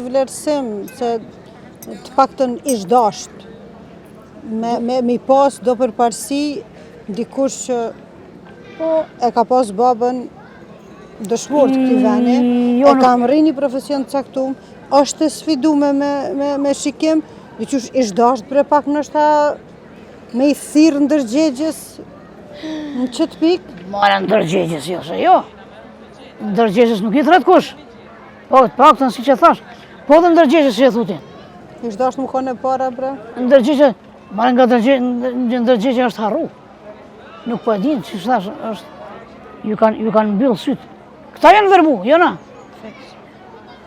vlerësim, se të paktën ish dasht. Me pas do përparësi dikush që e ka pas babën dëshmor të këtij veni, e ka mri një profesion të caktuar, është e sfiduar me shikim, diqysh ish dasht bre pak nështë me i thirrë ndërgjegjes në qëtë pikë? Mara ndërgjegjes, jo se jo. Ndërgjegjes nuk i thret kush. Po, të paktën si që thash, po dhe ndërgjegjes si e thutin. Ish dasht më kone para bre? Ndërgjegje, mara nga ndërgjegje është harru. Nuk po e din, që thash, është, ju kanë mbyllë sytë. Këta janë verbu, jo na.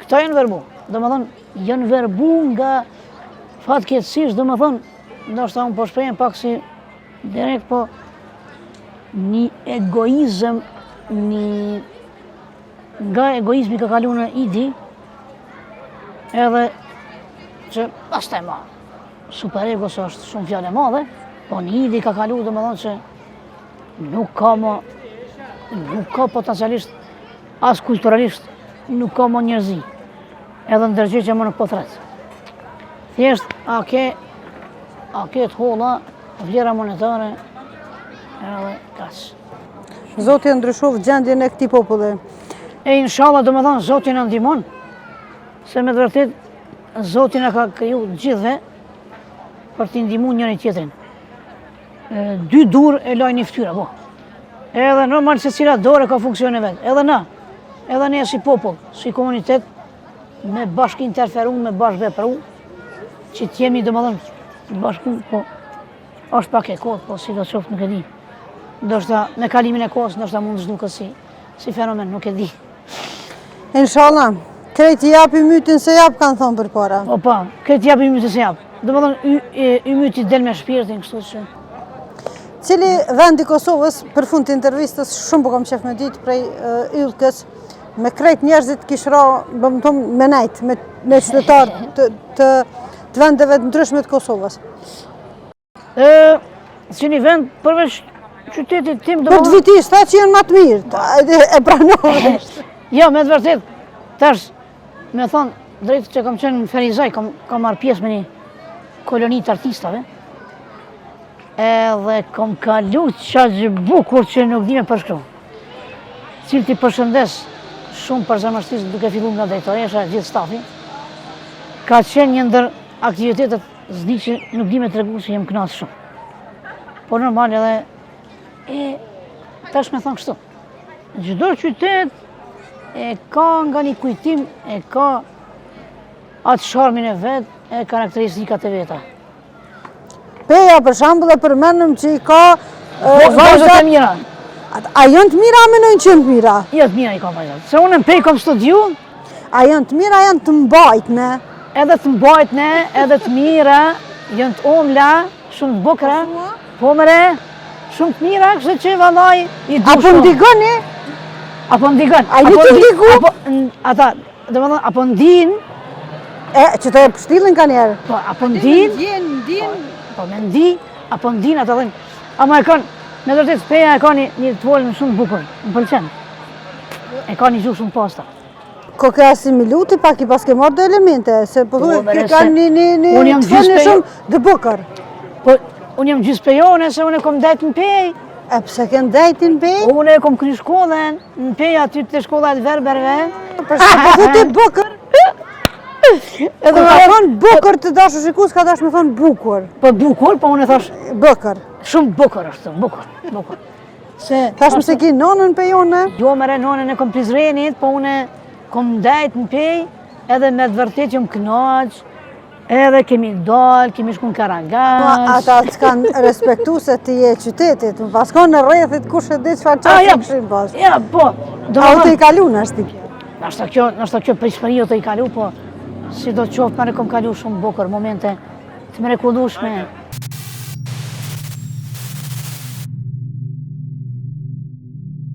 Këta janë verbu. Do më thonë, janë verbu nga fatkeqësisht, do më thonë, ndoshta unë po shprehem pak si direkt, po një egoizëm, nga egoizmi ka kalu në idi, edhe që pastaj ma superego se është shumë fjallë e madhe, po në idi ka kalu dhe më thonë që nuk ka potencialisht, as kulturalisht, nuk ka më njerëzi, edhe ndërgjegje më nuk po thret. Thjesht, a ke të holla, vlera monetare, edhe kaq. Zoti e ndryshov gjendjen e këtij populli. E inshallah do më thonë, Zoti na ndihmon, se me të vërtet, Zoti na ka kriju gjithve për t'i ndihmuar njëri tjetrin. Dy durë e lajnë i fytyra, po. Edhe normal se cila dorë ka funksionin e vet. Edhe ne si popull, si komunitet, me bashkë interferu, me bashkë vepru, që t'jemi do më thonë bashku, po është pak e kohët, po si do qoftë nuk e di. Ndoshta me kalimin e kohës, ndoshta mund të zhduket si fenomen, nuk e di. Inshallah, krejt i japi mytin se jap, kanë thonë përpara. Po pa, krejt i japi mytin se jap. Do më thonë, y myti del me shpirtin, kështu që. Cili vend i Kosovës, për fund të intervistës, shumë po kam qef me ditë prej yllkës, me krejt njerëzit kishra, me nejt, me qytetarë të vendeve të ndryshme të Kosovës. Si një vend, përveç qytetit tim... Për të vitis, ta që janë më të mirë, e pranove. Jo, me të vërtet, tash, me thonë, drejtë që kam qenë në Ferizaj, kam marrë pjesë me një koloni të artistave, edhe kam kalu qaqë bukur që nuk di me përshkru. Cilë ti përshëndes shumë për zemërshtisë duke fillu nga drejtoresha, gjithë stafi, ka qenë një ndër aktivitetet zdi që nuk di me të regu që jem knasë shumë. Po normal edhe, tash me thonë kështu, çdo qytet e ka nga një kujtim, e ka atë sharmin e vetë, e karakteristikat e veta. Peja, për shambull, e përmenëm që i ka... Vajzët e mira. A janë të mira, menojnë që janë të mira? Jo të mira i ka vajzët. Se unë në pej kom studiu. A janë të mira, janë të mbajtne? Edhe të mbajtne, edhe të mira, janë të omla, shumë të bukra, pomere, shumë të mira, kështë që vallaj i du shumë. Apo ndigoni? Apo ndigon. A i të ndigu? Ata, dhe më thonë, apo ndin. Që të e pështillin ka njerë. Po, apo ndin. Po me ndi, apo ndin, ata dhenë. Ama e kanë, me dërtet, peja e ka një të volën shumë bukur, më pëlqen. E ka një gjuhë shumë pasta. Ko ke asimilu ti pak i pas ke marrë do elemente, se po thuj, ke ka një të volën shumë dhe bukër. Po, unë jam gjysë pejone, se unë e kom dejtë në pej. E pëse ke ndajtë në pej? Unë e kom kry shkollën, në pej aty të shkollat verberve. Përse po thuj ti bukër? Kër ka thonë bukër të dashë shikus, ka dashë me thonë bukur. Po bukur, po unë e thash... Bukër. Shumë bukur është, bukur. Thash mëse ki nonën pejone? Jo mere nonën e kom Prizrenit, po unë kom ndajt në pej, edhe me të vërtet jom knaq, edhe kemi dalë, kemi shku në Karagaz. Ata të kanë respektu se ti je qytetit, më pas ka në rrethit kush e di qëfar qasë këshim pas. Ja, po. A u të i kalu në ashtë ti? Nështë kjo prishpëri o të i kalu, po si do qoftë me kom kalu shumë bukër, momente të mrekullueshme.